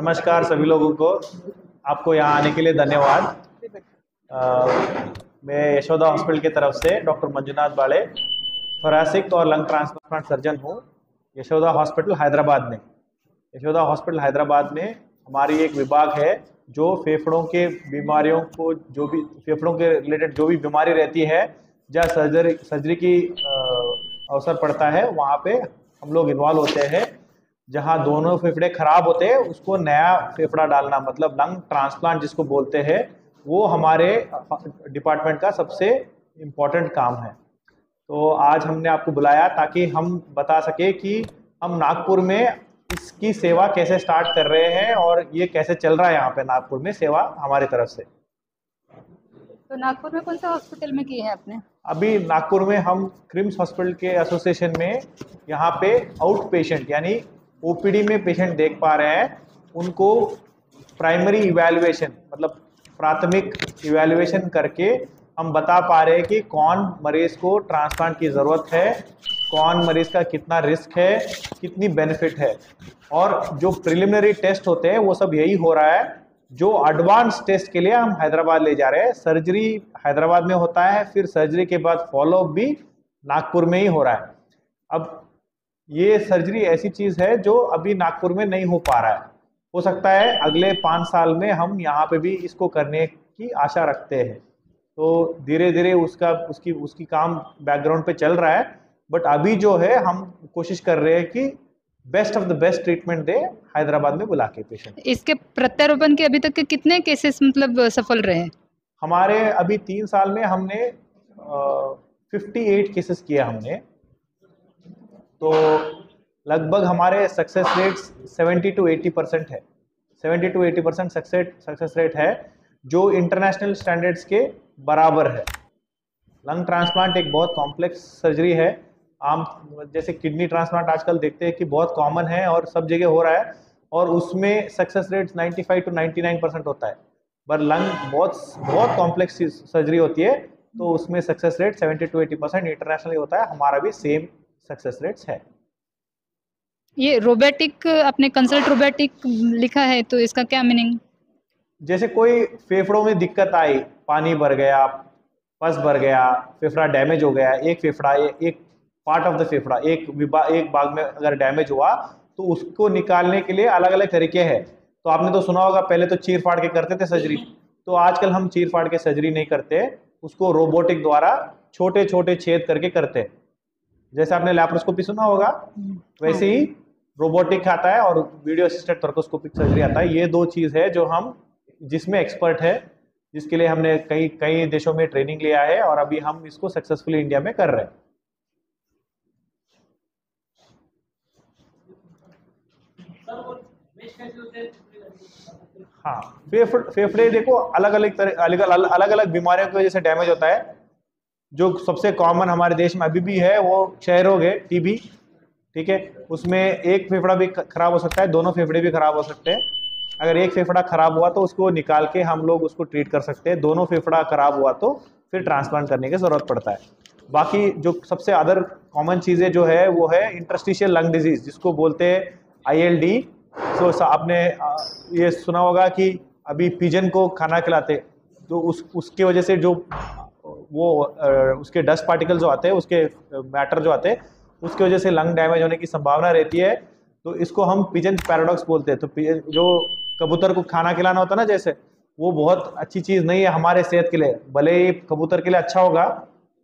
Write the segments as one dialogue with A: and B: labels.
A: नमस्कार सभी लोगों को। आपको यहाँ आने के लिए धन्यवाद। मैं यशोदा हॉस्पिटल की तरफ से डॉक्टर मंजुनाथ बाले, थोरैसिक और लंग ट्रांसप्लांट सर्जन हूँ। यशोदा हॉस्पिटल हैदराबाद में। यशोदा हॉस्पिटल हैदराबाद में हमारी एक विभाग है जो फेफड़ों के बीमारियों को, जो भी फेफड़ों के रिलेटेड जो भी बीमारी रहती है, जहाँ सर्जरी की अवसर पड़ता है, वहाँ पे हम लोग इन्वॉल्व होते हैं। जहाँ दोनों फेफड़े खराब होते हैं उसको नया फेफड़ा डालना, मतलब लंग ट्रांसप्लांट जिसको बोलते हैं, वो हमारे डिपार्टमेंट का सबसे इम्पोर्टेंट काम है। तो आज हमने आपको बुलाया ताकि हम बता सके कि हम नागपुर में इसकी सेवा कैसे स्टार्ट कर रहे हैं और ये कैसे चल रहा है यहाँ पे नागपुर में सेवा हमारी तरफ से।
B: तो नागपुर में कौन सा हॉस्पिटल में की है आपने?
A: अभी नागपुर में हम क्रिम्स हॉस्पिटल के एसोसिएशन में यहाँ पे आउट पेशेंट यानी ओपीडी में पेशेंट देख पा रहे हैं, उनको प्राइमरी इवैल्यूएशन मतलब प्राथमिक इवैल्यूएशन करके हम बता पा रहे हैं कि कौन मरीज को ट्रांसप्लांट की ज़रूरत है, कौन मरीज का कितना रिस्क है, कितनी बेनिफिट है। और जो प्रिलिमिनरी टेस्ट होते हैं वो सब यही हो रहा है। जो एडवांस टेस्ट के लिए हम हैदराबाद ले जा रहे हैं। सर्जरी हैदराबाद में होता है, फिर सर्जरी के बाद फॉलोअप भी नागपुर में ही हो रहा है। अब ये सर्जरी ऐसी चीज़ है जो अभी नागपुर में नहीं हो पा रहा है। हो सकता है अगले 5 साल में हम यहाँ पे भी इसको करने की आशा रखते हैं। तो धीरे धीरे उसकी काम बैकग्राउंड पे चल रहा है, बट अभी जो है हम कोशिश कर रहे हैं कि best of the best treatment दे हैदराबाद में बुला के पेशेंट।
B: इसके प्रत्यारोपण के अभी तक के कितने केसेस मतलब सफल रहे?
A: हमारे अभी 3 साल में हमने 58 केसेस किए हमने। तो लगभग हमारे सक्सेस रेट 70 to 80% है। 70 to 80% सक्सेस रेट है, जो इंटरनेशनल स्टैंडर्ड्स के बराबर है। लंग ट्रांसप्लांट एक बहुत कॉम्प्लेक्स सर्जरी है। आम जैसे किडनी ट्रांसप्लांट आजकल देखते हैं कि बहुत कॉमन है और सब जगह हो रहा है, और उसमें सक्सेस रेट 95 to 99% होता है। पर लंग बहुत कॉम्प्लेक्स सर्जरी होती है, तो उसमें सक्सेस रेट 70 to 80% इंटरनेशनली होता है। हमारा भी सेम सक्सेस रेट्स है।
B: ये रोबोटिक, आपने कंसल्ट रोबोटिक लिखा है, तो इसका क्या मीनिंग?
A: जैसे कोई फेफड़ों में दिक्कत आई, पानी भर गया, पस भर गया, फेफड़ा डैमेज हो गया, एक फेफड़ा एक पार्ट ऑफ द फेफड़ा एक भाग में अगर डैमेज हुआ, तो उसको निकालने के लिए अलग अलग तरीके हैं। तो आपने तो सुना होगा, पहले तो चीर फाड़ के करते थे सर्जरी। तो आजकल हम चीर फाड़ के सर्जरी नहीं करते, उसको रोबोटिक द्वारा छोटे छोटे छेद करके करते हैं। जैसे आपने लैप्रोस्कोपी सुना होगा, वैसे ही रोबोटिक आता है और वीडियो असिस्टेड थोरैकोस्कोपिक सर्जरी आता है। ये दो चीज़ है जो हम जिसमें एक्सपर्ट है, जिसके लिए हमने कई देशों में ट्रेनिंग लिया है, और अभी हम इसको सक्सेसफुली इंडिया में कर रहे हैं। हाँ, फेफड़े देखो अलग अलग बीमारियों की वजह से डैमेज होता है। जो सबसे कॉमन हमारे देश में अभी भी है वो क्षय रोग है, टीबी। ठीक है, उसमें एक फेफड़ा भी खराब हो सकता है, दोनों फेफड़े भी खराब हो सकते हैं। अगर एक फेफड़ा खराब हुआ तो उसको निकाल के हम लोग उसको ट्रीट कर सकते हैं। दोनों फेफड़ा खराब हुआ तो फिर ट्रांसप्लांट करने की जरूरत पड़ता है। बाकी जो सबसे अदर कॉमन चीज़ें जो है वो है इंटरस्टिशियल लंग डिजीज, जिसको बोलते हैं ILD। तो आपने ये सुना होगा कि अभी पिजन को खाना खिलाते, तो उसके वजह से जो वो उसके डस्ट पार्टिकल जो आते हैं, उसके मैटर जो आते हैं, उसकी वजह से लंग डैमेज होने की संभावना रहती है। तो इसको हम पिजन पैराडॉक्स बोलते हैं। तो जो कबूतर को खाना खिलाना होता है ना, जैसे, वो बहुत अच्छी चीज़ नहीं है हमारे सेहत के लिए। भले ही कबूतर के लिए अच्छा होगा,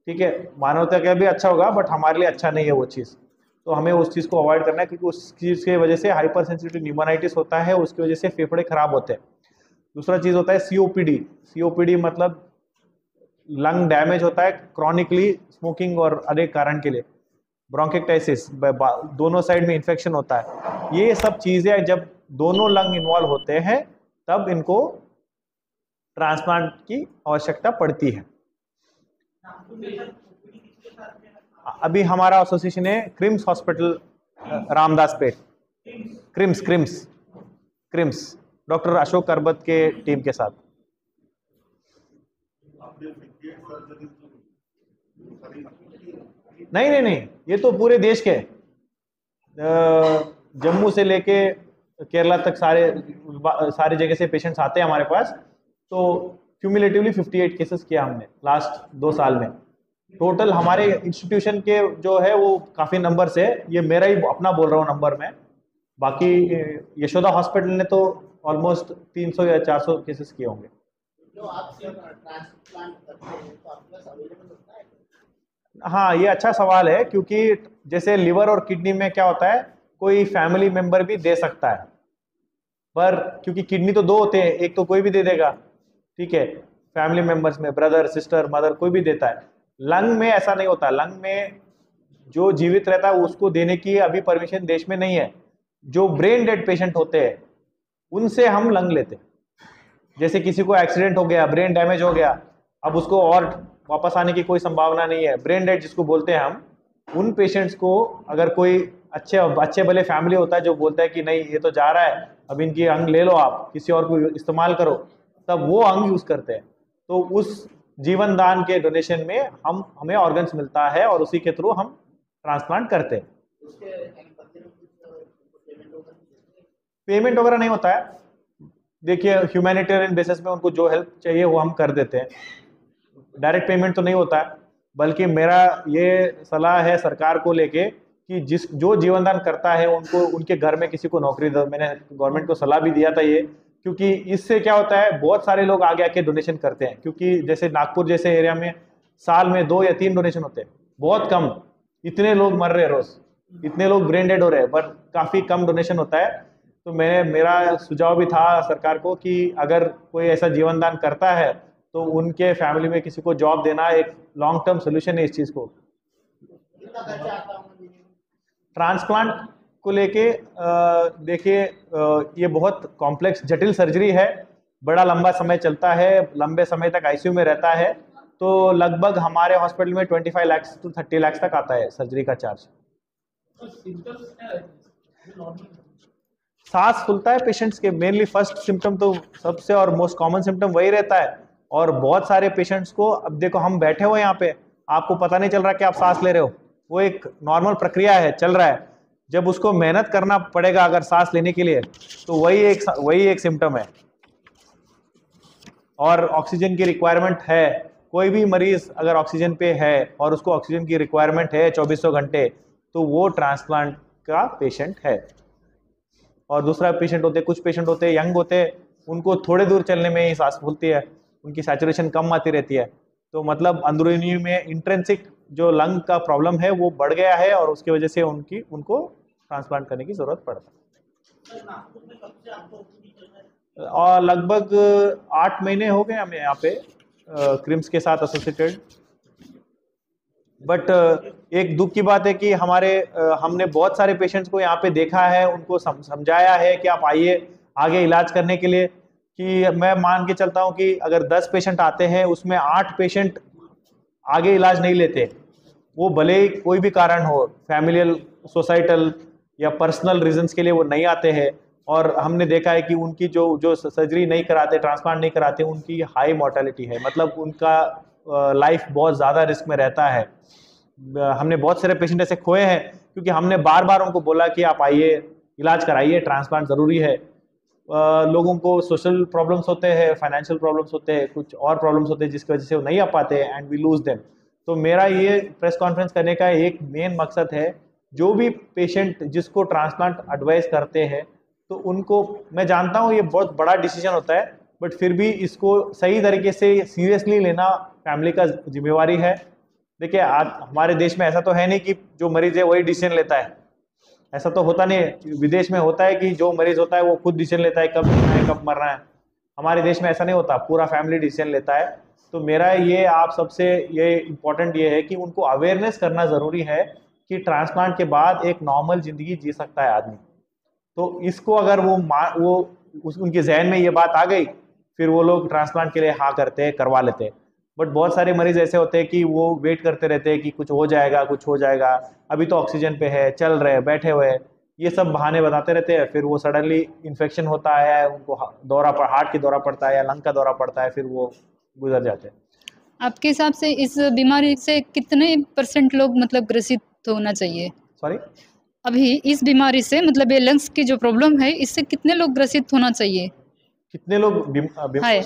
A: ठीक है, मानवता के लिए भी अच्छा होगा, बट हमारे लिए अच्छा नहीं है वो चीज़। तो हमें उस चीज़ को अवॉइड करना है, क्योंकि उस चीज़ की वजह से हाइपर सेंसिटिव न्यूमोनाइटिस होता है, उसकी वजह से फेफड़े खराब होते हैं। दूसरा चीज़ होता है COPD मतलब लंग डैमेज होता है क्रॉनिकली स्मोकिंग और अनेक कारण के लिए। ब्रोंकिक्टाइसिस, दोनों साइड में इन्फेक्शन होता है। ये सब चीज़ें जब दोनों लंग इन्वॉल्व होते हैं, तब इनको ट्रांसप्लांट की आवश्यकता पड़ती है। अभी हमारा एसोसिएशन है crimes hospital Ramdaspeth. Crimes doctor Ashok करबत के टीम के साथ। नहीं, ये तो पूरे देश के, जम्मू से लेके केरला तक सारी जगह से पेशेंट्स आते हैं हमारे पास। तो क्यूमुलेटिवली 58 केसेस किया हमने लास्ट 2 साल में। टोटल हमारे इंस्टीट्यूशन के जो है वो काफ़ी नंबर है, ये मेरा ही अपना बोल रहा हूँ नंबर में। बाकी यशोदा हॉस्पिटल ने तो ऑलमोस्ट 300 या 400 केसेस किए होंगे।
C: जो आप ट्रांसप्लांट करते हैं तो आपके पास अवेलेबल होता है?
A: हाँ, ये अच्छा सवाल है, क्योंकि जैसे लिवर और किडनी में क्या होता है, कोई फैमिली मेंबर भी दे सकता है, पर क्योंकि किडनी तो 2 होते हैं, एक तो कोई भी दे देगा, ठीक है, फैमिली मेंबर्स में ब्रदर सिस्टर मदर कोई भी देता है। लंग में ऐसा नहीं होता, लंग में जो जीवित रहता है उसको देने की अभी परमिशन देश में नहीं है। जो ब्रेन डेड पेशेंट होते हैं उनसे हम लंग लेते हैं। जैसे किसी को एक्सीडेंट हो गया, ब्रेन डैमेज हो गया, अब उसको और वापस आने की कोई संभावना नहीं है, ब्रेन डेड जिसको बोलते हैं हम, उन पेशेंट्स को अगर कोई अच्छे भले फैमिली होता है जो बोलता है कि नहीं ये तो जा रहा है, अब इनकी अंग ले लो, आप किसी और को इस्तेमाल करो, तब वो अंग यूज करते हैं। तो उस जीवन दान के डोनेशन में हमें ऑर्गन्स मिलता है और उसी के थ्रू हम ट्रांसप्लांट करते हैं। पेमेंट वगैरह नहीं होता है, देखिए ह्यूमैनिटेरियन बेसिस में उनको जो हेल्प चाहिए वो हम कर देते हैं। डायरेक्ट पेमेंट तो नहीं होता है, बल्कि मेरा ये सलाह है सरकार को लेके कि जो जीवनदान करता है उनको उनके घर में किसी को नौकरी दो। मैंने गवर्नमेंट को सलाह भी दिया था ये, क्योंकि इससे क्या होता है, बहुत सारे लोग आगे आके डोनेशन करते हैं। क्योंकि जैसे नागपुर जैसे एरिया में साल में 2 या 3 डोनेशन होते हैं, बहुत कम, इतने लोग मर रहे हैं रोज, इतने लोग ब्रेन डेड हो रहे हैं, पर काफ़ी कम डोनेशन होता है। तो मेरा सुझाव भी था सरकार को कि अगर कोई ऐसा जीवनदान करता है तो उनके फैमिली में किसी को जॉब देना एक लॉन्ग टर्म सोल्यूशन है इस चीज़ को। ट्रांसप्लांट को लेके देखिए, ये बहुत कॉम्प्लेक्स जटिल सर्जरी है, बड़ा लंबा समय चलता है, लंबे समय तक आईसीयू में रहता है। तो लगभग हमारे हॉस्पिटल में 25 लाख to 30 लाख तक आता है सर्जरी का चार्ज। सांस फूलता है पेशेंट्स के, मेनली फर्स्ट सिम्टम तो सबसे और मोस्ट कॉमन सिम्टम वही रहता है। और बहुत सारे पेशेंट्स को, अब देखो हम बैठे हुए यहाँ पे, आपको पता नहीं चल रहा कि आप सांस ले रहे हो, वो एक नॉर्मल प्रक्रिया है, चल रहा है। जब उसको मेहनत करना पड़ेगा अगर सांस लेने के लिए, तो वही एक सिम्टम है। और ऑक्सीजन की रिक्वायरमेंट है, कोई भी मरीज अगर ऑक्सीजन पे है और उसको ऑक्सीजन की रिक्वायरमेंट है 2400 घंटे, तो वो ट्रांसप्लांट का पेशेंट है। और दूसरा पेशेंट होते, कुछ पेशेंट होते हैं यंग होते, उनको थोड़े दूर चलने में ही सांस फूलती है, उनकी सैचुरेशन कम आती रहती है। तो मतलब अंदरूनी में इंट्रिंसिक जो लंग का प्रॉब्लम है वो बढ़ गया है और उसकी वजह से उनको ट्रांसप्लांट करने की जरूरत पड़ता है। और लगभग 8 महीने हो गए हमें यहाँ पे क्रिम्स के साथ एसोसिएटेड। बट एक दुख की बात है कि हमने बहुत सारे पेशेंट्स को यहाँ पे देखा है, उनको समझाया है कि आप आइए आगे इलाज करने के लिए, कि मैं मान के चलता हूँ कि अगर 10 पेशेंट आते हैं उसमें 8 पेशेंट आगे इलाज नहीं लेते, वो भले ही कोई भी कारण हो, फैमिलियल, सोसाइटल या पर्सनल रीजंस के लिए वो नहीं आते हैं। और हमने देखा है कि उनकी जो सर्जरी नहीं कराते, ट्रांसप्लांट नहीं कराते, उनकी हाई मोर्टेलिटी है, मतलब उनका लाइफ बहुत ज़्यादा रिस्क में रहता है। हमने बहुत सारे पेशेंट ऐसे खोए हैं क्योंकि हमने बार बार उनको बोला कि आप आइए इलाज कराइए, ट्रांसप्लांट ज़रूरी है। लोगों को सोशल प्रॉब्लम्स होते हैं, फाइनेंशियल प्रॉब्लम्स होते हैं, कुछ और प्रॉब्लम्स होते हैं जिसकी वजह से वो नहीं आ पाते एंड वी लूज देम। तो मेरा ये प्रेस कॉन्फ्रेंस करने का एक मेन मकसद है, जो भी पेशेंट जिसको ट्रांसप्लांट एडवाइस करते हैं, तो उनको, मैं जानता हूँ ये बहुत बड़ा डिसीजन होता है, बट फिर भी इसको सही तरीके से सीरियसली लेना फैमिली का जिम्मेवारी है। देखिए आज हमारे देश में ऐसा तो है नहीं कि जो मरीज है वही डिसीजन लेता है, ऐसा तो होता नहीं। विदेश में होता है कि जो मरीज होता है वो खुद डिसीजन लेता है कब जीना है कब मरना है। हमारे देश में ऐसा नहीं होता, पूरा फैमिली डिसीजन लेता है। तो मेरा ये आप सबसे ये इम्पोर्टेंट ये है कि उनको अवेयरनेस करना ज़रूरी है कि ट्रांसप्लांट के बाद एक नॉर्मल ज़िंदगी जी सकता है आदमी। तो इसको अगर उनके जहन में ये बात आ गई, फिर वो लोग ट्रांसप्लांट के लिए हाँ करते हैं, करवा लेते हैं। बट बहुत सारे मरीज ऐसे होते हैं कि वो वेट करते रहते हैं कि कुछ हो जाएगा, कुछ हो जाएगा, अभी तो ऑक्सीजन पे है, चल रहे, बैठे हुए, ये सब बहाने बताते रहते हैं। फिर वो सडनली इन्फेक्शन होता है, उनको हार्ट की दौरा पड़ता है या लंग का दौरा पड़ता है, फिर वो गुजर जाते हैं।
B: आपके हिसाब से इस बीमारी से कितने % लोग मतलब ग्रसित होना चाहिए?
A: सॉरी,
B: अभी इस बीमारी से मतलब ये लंग्स की जो प्रॉब्लम है इससे कितने लोग ग्रसित होना चाहिए?
A: कितने लोग
B: है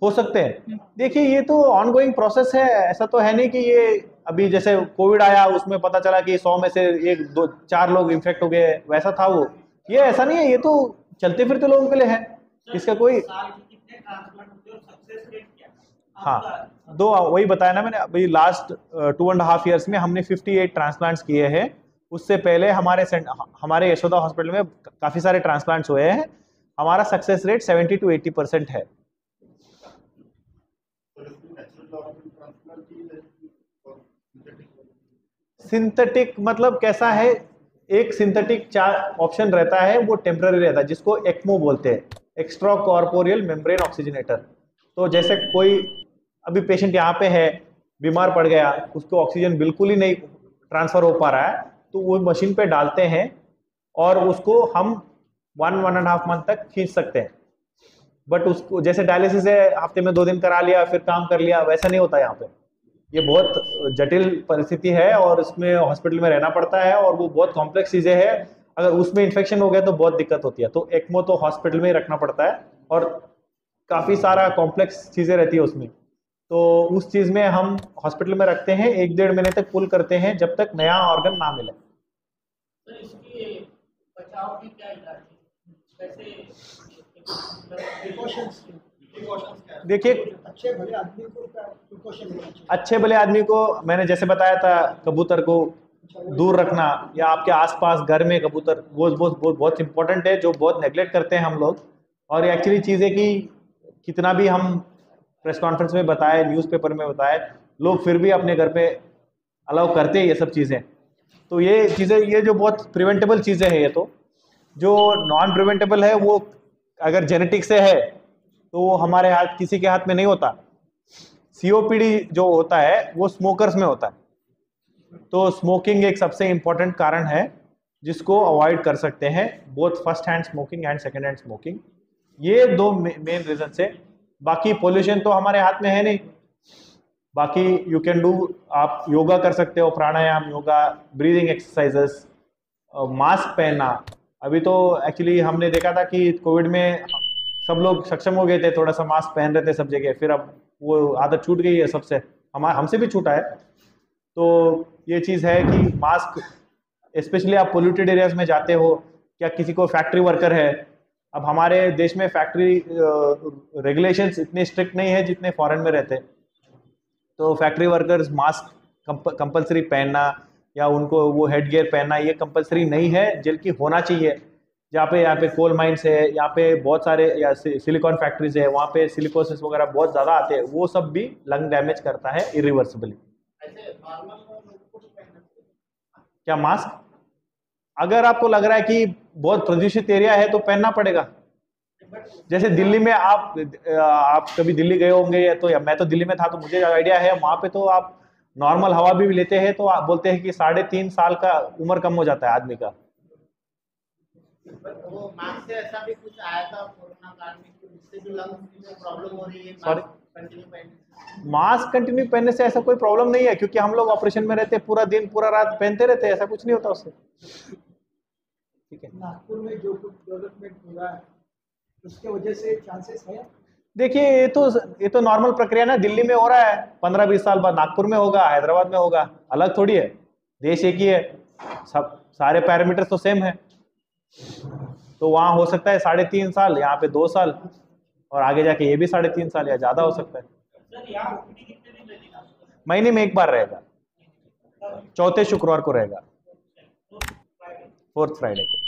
A: हो सकते हैं? देखिए ये तो ऑनगोइंग प्रोसेस है, ऐसा तो है नहीं कि ये अभी जैसे कोविड आया उसमें पता चला कि 100 में से 1 2 4 लोग इन्फेक्ट हो गए, वैसा था वो। ये ऐसा नहीं है, ये तो चलते फिरते लोगों के लिए है, इसका कोई। हाँ, वही बताया ना मैंने, अभी लास्ट 2.5 years में हमने 58 ट्रांसप्लांट्स किए हैं। उससे पहले हमारे यशोदा हॉस्पिटल में काफी सारे ट्रांसप्लांट्स हुए हैं। हमारा सक्सेस रेट 70 to 80% है। सिंथेटिक मतलब कैसा है? एक सिंथेटिक 4 ऑप्शन रहता है, वो टेम्पररी रहता है, जिसको एक्मो बोलते हैं, एक्स्ट्रा कॉर्पोरियल मेम्ब्रेन ऑक्सीजनेटर। तो जैसे कोई अभी पेशेंट यहाँ पे है, बीमार पड़ गया, उसको ऑक्सीजन बिल्कुल ही नहीं ट्रांसफर हो पा रहा है, तो वो मशीन पे डालते हैं और उसको हम 1.5 month तक खींच सकते हैं। बट उसको जैसे डायलिसिस है, हफ्ते में 2 दिन करा लिया फिर काम कर लिया, वैसा नहीं होता यहाँ पे। ये बहुत जटिल परिस्थिति है और इसमें हॉस्पिटल में रहना पड़ता है और वो बहुत कॉम्प्लेक्स चीजें हैं। अगर उसमें इन्फेक्शन हो गया तो बहुत दिक्कत होती है, तो एक्मो तो हॉस्पिटल में ही रखना पड़ता है और काफी सारा कॉम्प्लेक्स चीजें रहती है उसमें। तो उस चीज में हम हॉस्पिटल में रखते हैं, 1-1.5 महीने तक पुल करते हैं जब तक नया ऑर्गन ना मिले।
C: तो इसके बचाव के क्या इलाज है? कैसे प्रिकॉशंस क्या है?
A: देखिए,
C: अच्छे भले आदमी को क्या प्रिकॉशन लेना चाहिए?
A: अच्छे भले आदमी को मैंने जैसे बताया था, कबूतर को दूर रखना या आपके आसपास घर में कबूतर, वो बहुत इंपॉर्टेंट है, जो बहुत नेग्लेक्ट करते हैं हम लोग। और ये एक्चुअली चीज़ है कि कितना भी हम प्रेस कॉन्फ्रेंस में बताए, न्यूज़पेपर में बताए, लोग फिर भी अपने घर पे अलाउ करते हैं ये सब चीज़ें। तो ये चीज़ें, ये जो बहुत प्रिवेंटेबल चीज़ें हैं, ये तो जो नॉन प्रिवेंटेबल है, वो अगर जेनेटिक से है तो वो हमारे हाथ, किसी के हाथ में नहीं होता। सीओपीडी जो होता है वो स्मोकर्स में होता है। तो स्मोकिंग एक सबसे इंपॉर्टेंट कारण है जिसको अवॉइड कर सकते हैं, both first hand smoking and second hand smoking. ये 2 मेन रीजन से। बाकी पोल्यूशन तो हमारे हाथ में है नहीं। बाकी यू कैन डू, आप योगा कर सकते हो, प्राणायाम, योगा, ब्रीदिंग एक्सरसाइजेस, मास्क पहनना। अभी तो एक्चुअली हमने देखा था कि कोविड में सब लोग सक्षम हो गए थे, थोड़ा सा मास्क पहन रहे थे सब जगह, फिर अब वो आदत छूट गई है सबसे, हमसे भी छूटा है। तो ये चीज़ है कि मास्क, स्पेशली आप पोल्यूटेड एरियाज में जाते हो, क्या किसी को फैक्ट्री वर्कर है, अब हमारे देश में फैक्ट्री रेगुलेशंस इतने स्ट्रिक्ट नहीं है जितने फॉरेन में रहते, तो फैक्ट्री वर्कर्स मास्क कंपलसरी पहनना या उनको वो हेड गियर पहनना ये कंपलसरी नहीं है, जबकि होना चाहिए। यहाँ पे कोल माइंस है, यहाँ पे बहुत सारे या सिलिकॉन फैक्ट्रीज है, वहाँ पे सिलिकोसिस वगैरह बहुत ज़्यादा आते हैं, वो सब भी लंग डैमेज करता है इरिवर्सिबली। क्या मास्क, अगर आपको लग रहा है कि बहुत प्रदूषित एरिया है तो पहनना पड़ेगा। जैसे दिल्ली में आप कभी दिल्ली गए होंगे, तो मैं तो दिल्ली में था तो मुझे आइडिया है, वहाँ पे तो आप नॉर्मल हवा भी लेते हैं तो आप बोलते हैं कि 3.5 साल का उम्र कम हो जाता है आदमी का।
C: वो मास्क से ऐसा भी कुछ आया था कोरोना काल में कि उससे भी लंग्स में प्रॉब्लम हो रही है कंटिन्यू पहनने से?
A: मास्क कंटिन्यू पहनने से ऐसा कोई प्रॉब्लम नहीं है, क्योंकि हम लोग ऑपरेशन में रहते हैं, पूरा दिन पूरा रात पहनते रहते हैं, ऐसा कुछ नहीं होता उससे। ठीक है,
C: नागपुर में जो कुछ डेवलपमेंट हो रहा है उसके वजह से चांसेस है?
A: देखिए ये तो नॉर्मल प्रक्रिया ना, दिल्ली में हो रहा है, 15-20 साल बाद नागपुर में होगा, हैदराबाद में होगा, अलग थोड़ी है, देश एक ही है, सब सारे पैरामीटर्स तो सेम है। तो वहाँ हो सकता है 3.5 साल, यहाँ पे 2 साल, और आगे जाके ये भी 3.5 साल या ज्यादा हो सकता है। महीने में 1 बार रहेगा, चौथे शुक्रवार को रहेगा, 4th फ्राइडे को।